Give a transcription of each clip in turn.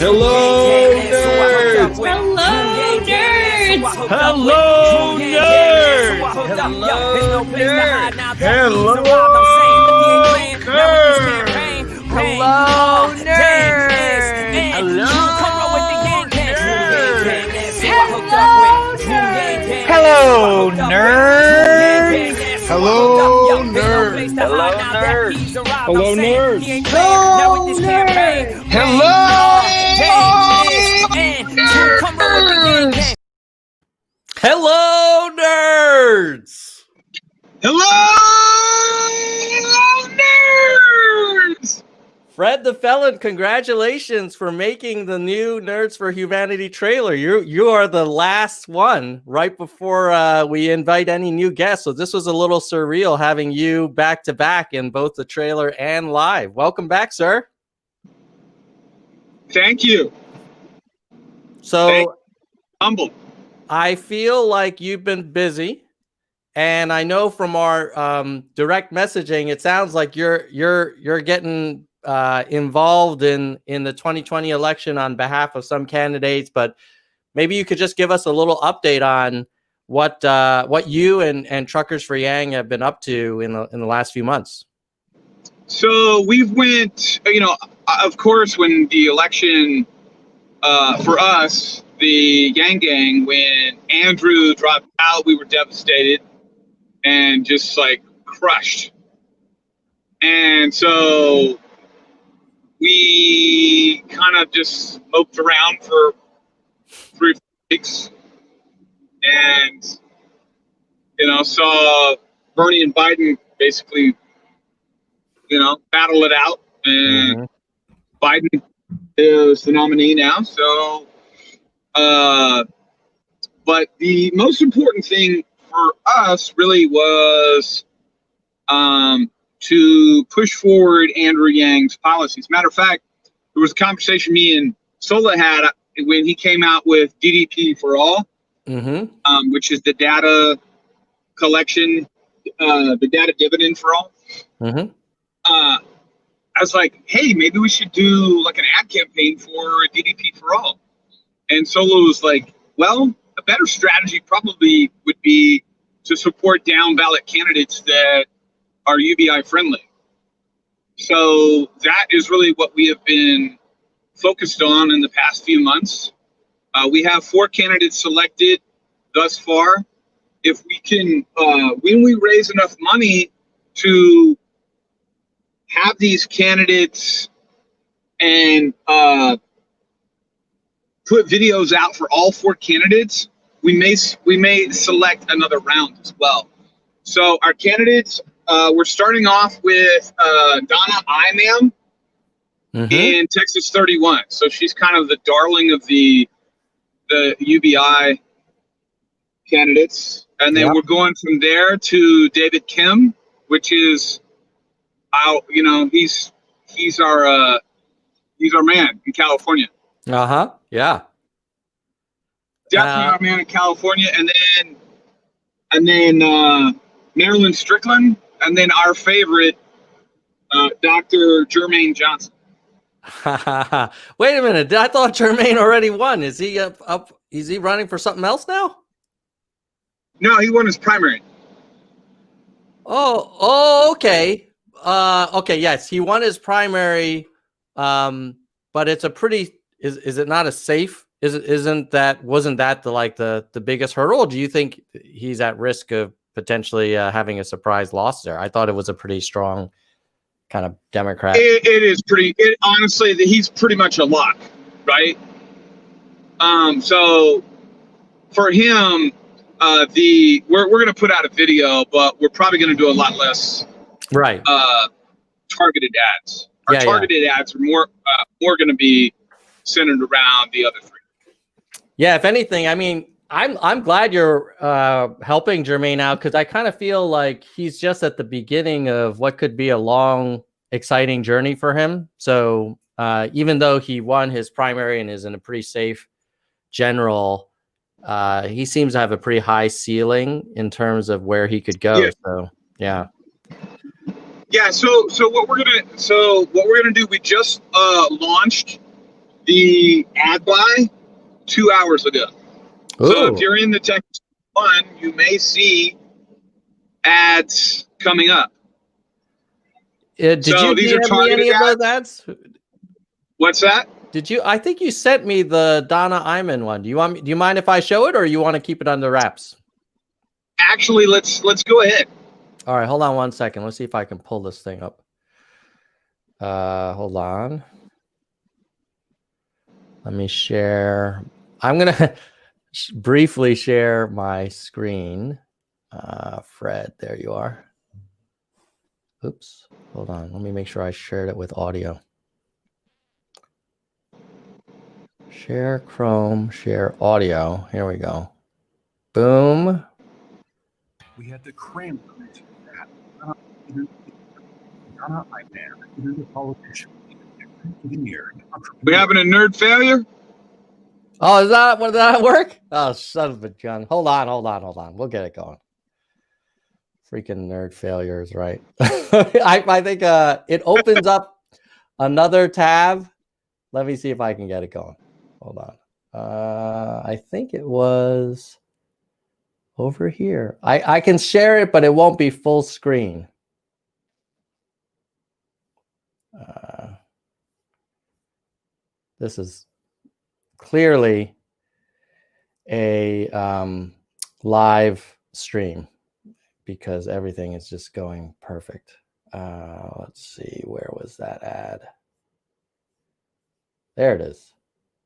Hello, nerds! Hello, nerds! Hello, nerds! Hello, nerds! Hello, nerds! Hello, nerds! Hello, nerds! Hello, nerds! Hello, nerds! Hello, nerds! Hello, nerds! Hello, nerds! Fred the Felon, congratulations for making the new Nerds for Humanity trailer. You are the last one right before we invite any new guests. So this was a little surreal having you back to back in both the trailer and live. Welcome back, sir. Thank you. So Humbled. I feel like you've been busy, and I know from our direct messaging, it sounds like you're getting involved in the 2020 election on behalf of some candidates, but maybe you could just give us a little update on what you and Truckers for Yang have been up to in the last few months. So we've went, of course, when the election for us, the Yang Gang, when Andrew dropped out, we were devastated and just like crushed. And so we kind of just moped around for 3 weeks and, saw Bernie and Biden basically, battle it out. And Biden is the nominee now. So, but the most important thing for us really was to push forward Andrew Yang's policies. Matter of fact, there was a conversation me and Sola had when he came out with DDP for all, which is the data collection, the data dividend for all. I was like, hey, maybe we should do like an ad campaign for DDP for all. And Sola was like, well, a better strategy probably would be to support down ballot candidates that are UBI friendly. So that is really what we have been focused on in the past few months. We have 4 candidates selected thus far. If we can, when we raise enough money to have these candidates and put videos out for all 4 candidates, we may select another round as well. So our candidates, we're starting off with Donna Imam in Texas 31. So she's kind of the darling of the UBI candidates. And then we're going from there to David Kim, which is he's our man in California. Yeah. Definitely our man in California, and then Marilyn Strickland, and then our favorite, Dr. Jermaine Johnson. Wait a minute! I thought Jermaine already won. Is he up? Is he running for something else now? No, he won his primary. Oh, okay. Okay, yes, he won his primary, but it's a pretty. Is it not a safe? Wasn't that the biggest hurdle? Or do you think he's at risk of potentially having a surprise loss there? I thought it was a pretty strong kind of Democrat. It is pretty. Honestly, he's pretty much a lock, right? So for him, we're going to put out a video, but we're probably going to do a lot less targeted ads. Our targeted ads are more going to be centered around the other 3. Yeah, if anything, I mean, I'm glad you're helping Jermaine out, because I kind of feel like he's just at the beginning of what could be a long, exciting journey for him. So even though he won his primary and is in a pretty safe general, he seems to have a pretty high ceiling in terms of where he could go. Yeah. So yeah. Yeah. So what we're gonna do? We just launched the ad buy 2 hours ago. Ooh. So if you're in the Texas one, you may see ads coming up. Did you DM me any of those ads? What's that? Did you? I think you sent me the Donna Iman one. Do you mind if I show it, or you want to keep it under wraps? Actually, let's go ahead. All right, hold on 1 second. Let's see if I can pull this thing up. Hold on. Let me share. I'm gonna briefly share my screen. Fred, there you are. Oops. Hold on. Let me make sure I shared it with audio. Share Chrome, share audio. Here we go. Boom. We had to cram that. Donna Iman is a politician, engineer, We having a nerd failure? Oh, is that what? Did that work? Oh, son of a gun. Hold on. We'll get it going. Freaking nerd failures, right? I think it opens up another tab. Let me see if I can get it going. Hold on. I think it was over here. I can share it, but it won't be full screen. This is clearly a live stream because everything is just going perfect. Let's see, where was that ad? There it is.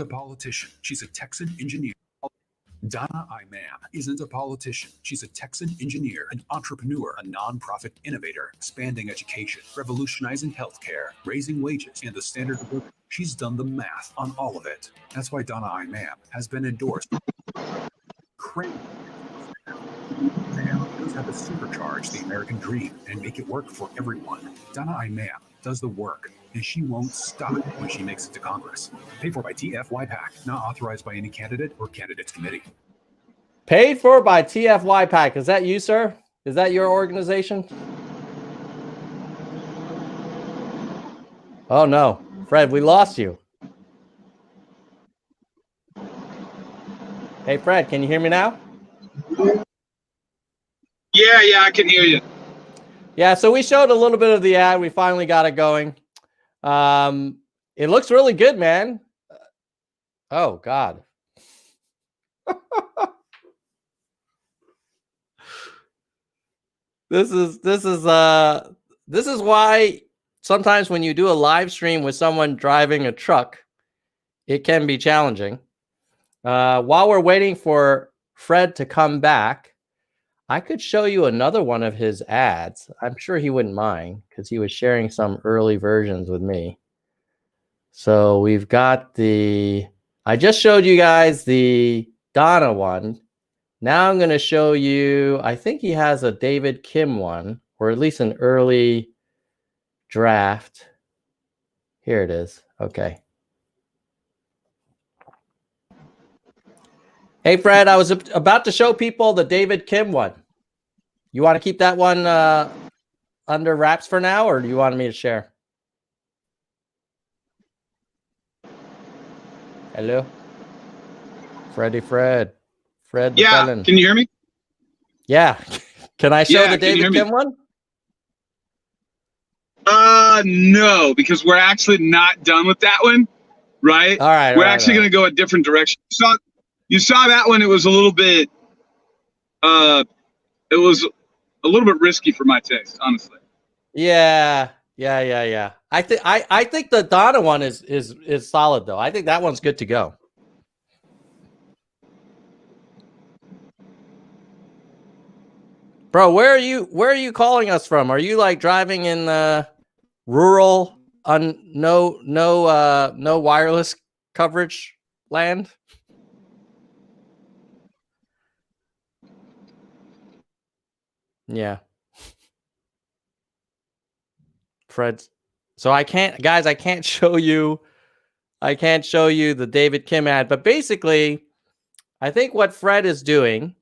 A politician. She's a Texan engineer. Donna Iman isn't a politician. She's a Texan engineer, an entrepreneur, a nonprofit innovator, expanding education, revolutionizing healthcare, raising wages, and the standard of living. She's done the math on all of it. That's why Donna Iman has been endorsed. Crazy. Knows how to supercharge the American dream and make it work for everyone. Donna Iman does the work, and she won't stop when she makes it to Congress. Paid for by TFY PAC, not authorized by any candidate or candidates committee. Paid for by TFY PAC. Is that you, sir? Is that your organization? Oh, no. Fred, we lost you. Hey, Fred, can you hear me now? Yeah, I can hear you. Yeah, so we showed a little bit of the ad. We finally got it going. It looks really good, man. Oh, God. This is why sometimes when you do a live stream with someone driving a truck, it can be challenging. While we're waiting for Fred to come back, I could show you another one of his ads. I'm sure he wouldn't mind because he was sharing some early versions with me. So we've got I just showed you guys the Donna one. Now I'm going to show you, I think he has a David Kim one, or at least an early draft. Here it is. Okay. Hey, Fred, I was about to show people the David Kim one. You want to keep that one under wraps for now, or do you want me to share? Hello? Fred the Felon. Can you hear me? Yeah. Can I show the David Kim one? No, because we're actually not done with that one, right? All right. We're actually going to go a different direction. You saw that one. It was a little bit, risky for my taste, honestly. Yeah. I think the Donna one is solid though. I think that one's good to go. Bro, where are you calling us from? Are you like driving in rural no wireless coverage land? Yeah. Fred. So I can't show you the David Kim ad, but basically I think what Fred is doing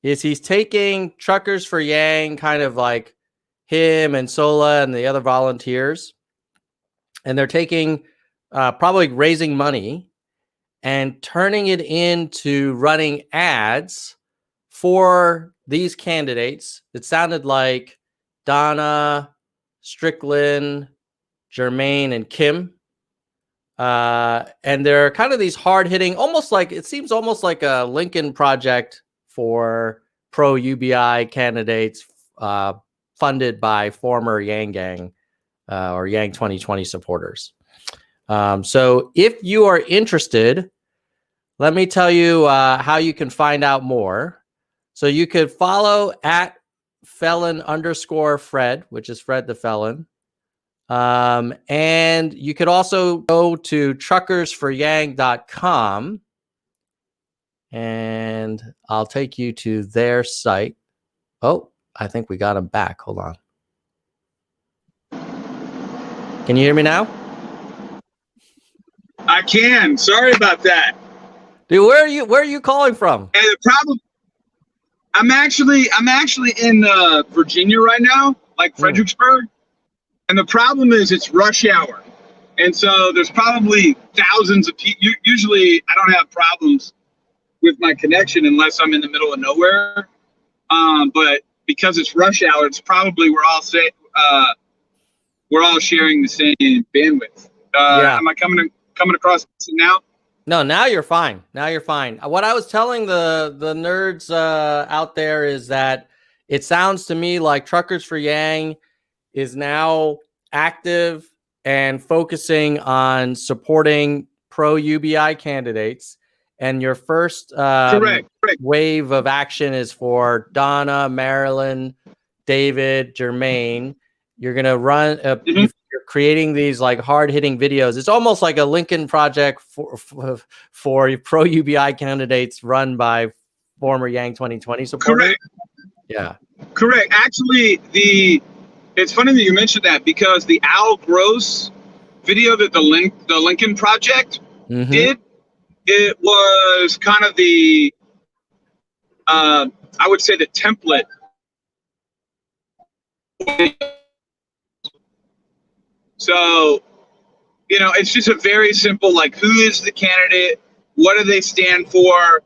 is he's taking Truckers for Yang, kind of like him and Sola and the other volunteers, and they're taking probably raising money and turning it into running ads for these candidates. It sounded like Donna, Strickland, Jermaine, and Kim. And they're kind of these hard-hitting, it seems almost like a Lincoln Project for pro-UBI candidates funded by former Yang Gang or Yang 2020 supporters. So if you are interested, let me tell you how you can find out more. So you could follow at Felon_Fred, which is Fred the Felon. And you could also go to truckersforyang.com and I'll take you to their site. Oh, I think we got him back. Hold on. Can you hear me now? I can. Sorry about that. Dude, where are you calling from? And the problem, I'm actually in Virginia right now, like Fredericksburg. And the problem is it's rush hour. And so there's probably thousands of people. Usually I don't have problems with my connection unless I'm in the middle of nowhere. But because it's rush hour, it's probably we're all sharing the same bandwidth. Am I coming across this now? No, now you're fine. Now you're fine. What I was telling the nerds out there is that it sounds to me like Truckers for Yang is now active and focusing on supporting pro-UBI candidates. And your first correct wave of action is for Donna, Marilyn, David, Jermaine. You're going to run, you're creating these like hard-hitting videos. It's almost like a Lincoln Project for pro-UBI candidates run by former Yang 2020 supporters. Correct. Yeah. Correct. Actually, it's funny that you mentioned that because the Al Gross video that the Lincoln Project did, it was kind of the, I would say the template. So, it's just a very simple, like, who is the candidate? What do they stand for?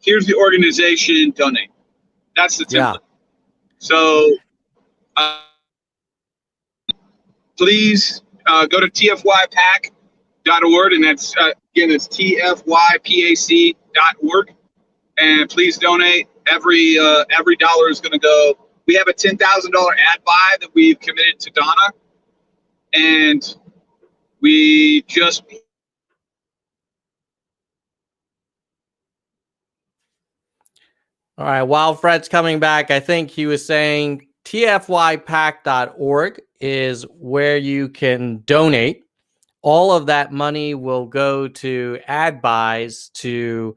Here's the organization, donate. That's the template. Yeah. So, please go to tfypac.org, and that's again, it's tfypac.org, and please donate. Every dollar is going to go. We have a $10,000 ad buy that we've committed to Donna, and we just. All right. While Fred's coming back, I think he was saying tfypac.org is where you can donate. All of that money will go to ad buys to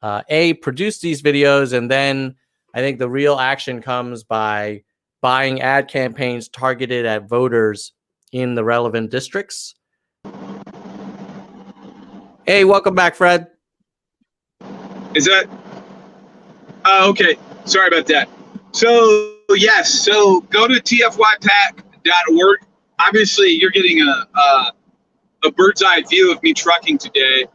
produce these videos. And then I think the real action comes by buying ad campaigns targeted at voters in the relevant districts. Hey, welcome back, Fred. Is that? Okay. Sorry about that. So, yes. So go to tfypac.org. Obviously, you're getting a bird's eye view of me trucking today.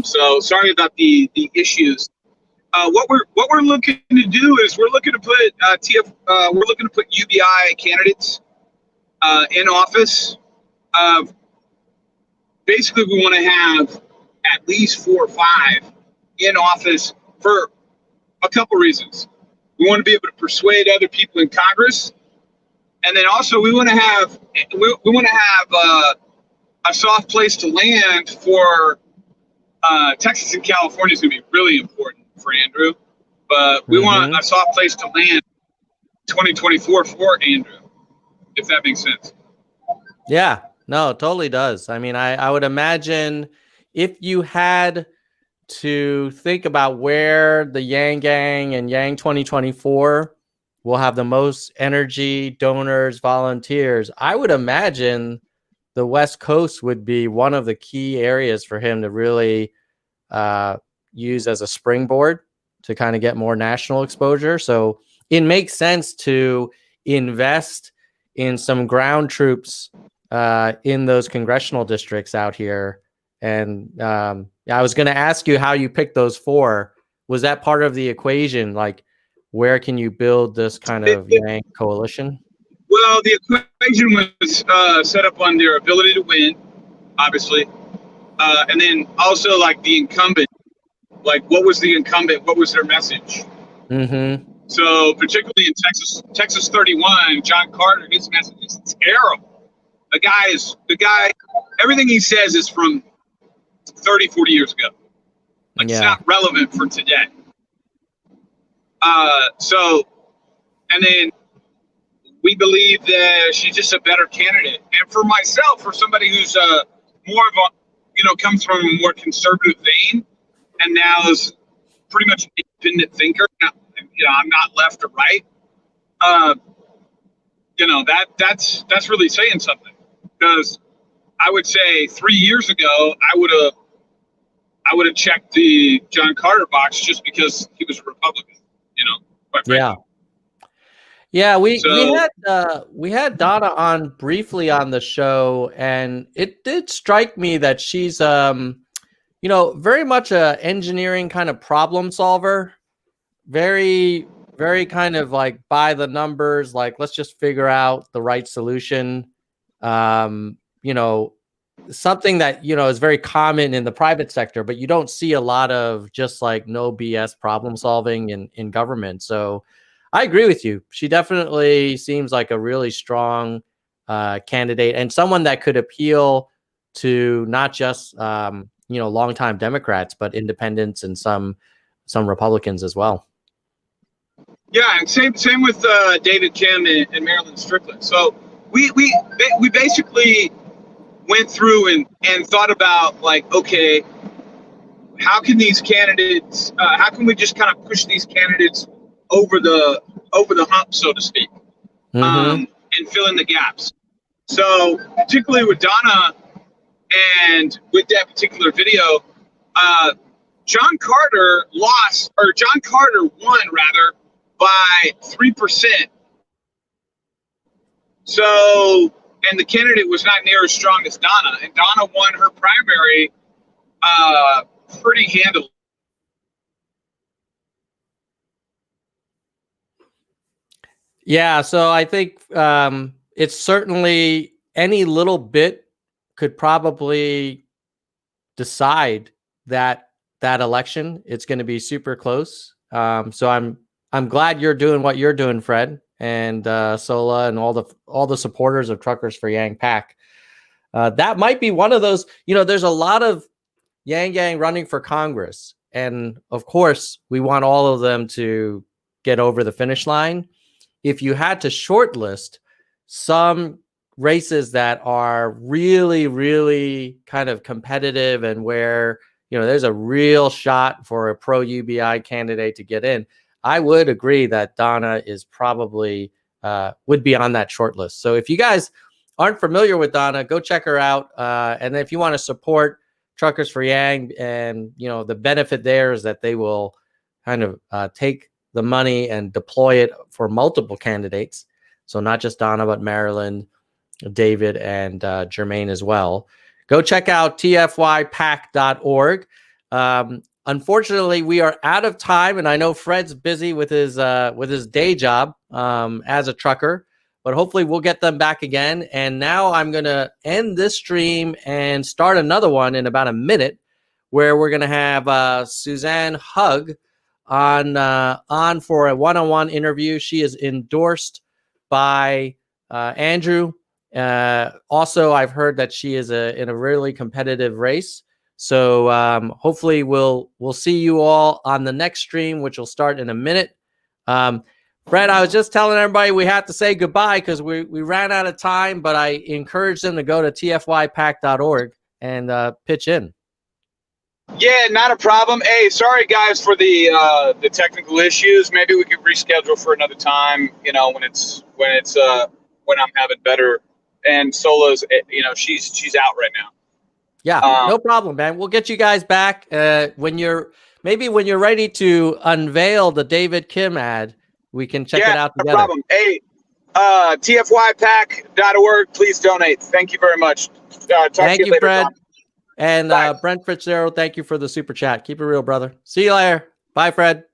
So sorry about the issues. What we're looking to do is we're looking to put UBI candidates in office. Basically, we want to have at least 4 or 5 in office for a couple reasons. We want to be able to persuade other people in Congress, and then also we want to have a soft place to land for Texas and California is going to be really important for Andrew, but we want a soft place to land 2024 for Andrew, if that makes sense. Yeah, no, it totally does. I mean, I would imagine if you had to think about where the Yang Gang and Yang 2024 will have the most energy, donors, volunteers, I would imagine the West Coast would be one of the key areas for him to really use as a springboard to kind of get more national exposure. So it makes sense to invest in some ground troops in those congressional districts out here. And I was going to ask you how you picked those 4. Was that part of the equation? Like, where can you build this kind of Yang coalition? Well, the equation was set up on their ability to win, obviously, and then also like the incumbent. Like, what was the incumbent? What was their message? Mm-hmm. So, particularly in Texas 31, John Carter, his message is terrible. The guy. Everything he says is from 30, 40 years ago. Like, it's not relevant for today. And then we believe that she's just a better candidate. And for myself, for somebody who's more of a, comes from a more conservative vein, and now is pretty much an independent thinker. I'm not left or right. That's really saying something, because I would say 3 years ago I would have checked the John Carter box just because he was a Republican. Yeah, we had Donna on briefly on the show, and it did strike me that she's very much a engineering kind of problem solver, very, very kind of like by the numbers, like let's just figure out the right solution. Something that is very common in the private sector, but you don't see a lot of just like no BS problem solving in government. So I agree with you. She definitely seems like a really strong candidate, and someone that could appeal to not just longtime Democrats, but independents and some Republicans as well. Yeah, and same with David Kim and Marilyn Strickland. So we basically went through and thought about, like, okay, how can these candidates? How can we just kind of push these candidates over the hump, so to speak, and fill in the gaps? So particularly with Donna and with that particular video, John Carter won rather by 3%. So, and the candidate was not near as strong as Donna, and Donna won her primary pretty handily. Yeah, so I think it's certainly any little bit could probably decide that election. It's going to be super close. So I'm glad you're doing what you're doing, Fred, and Sola, and all the supporters of Truckers for Yang PAC. That might be one of those. There's a lot of Yang Gang running for Congress, and of course, we want all of them to get over the finish line. If you had to shortlist some races that are really, really kind of competitive and where there's a real shot for a pro UBI candidate to get in, I would agree that Donna is probably would be on that short list. So if you guys aren't familiar with Donna, go check her out. And if you want to support Truckers for Yang, and the benefit there is that they will kind of take the money and deploy it for multiple candidates. So not just Donna, but Marilyn, David, and Jermaine as well. Go check out tfypac.org. Unfortunately, we are out of time, and I know Fred's busy with his day job as a trucker, but hopefully we'll get them back again. And now I'm going to end this stream and start another one in about a minute, where we're going to have Suzanne Hug on for a one-on-one interview. She is endorsed by Andrew. Also, I've heard that she is in a really competitive race. So hopefully we'll see you all on the next stream, which will start in a minute. Fred, I was just telling everybody we have to say goodbye because we ran out of time, but I encourage them to go to tfypac.org and pitch in. Yeah, not a problem. Hey, sorry guys for the technical issues. Maybe we could reschedule for another time. When I'm having better. And Sola's, she's out right now. Yeah, no problem, man. We'll get you guys back when you're ready to unveil the David Kim ad. We can check it out together. No problem. Hey, TFYpack.org. Please donate. Thank you very much. Talk Thank to you you, later, Fred. John. And Bye. Brent Fitzgerald, thank you for the super chat. Keep it real, brother. See you later. Bye, Fred.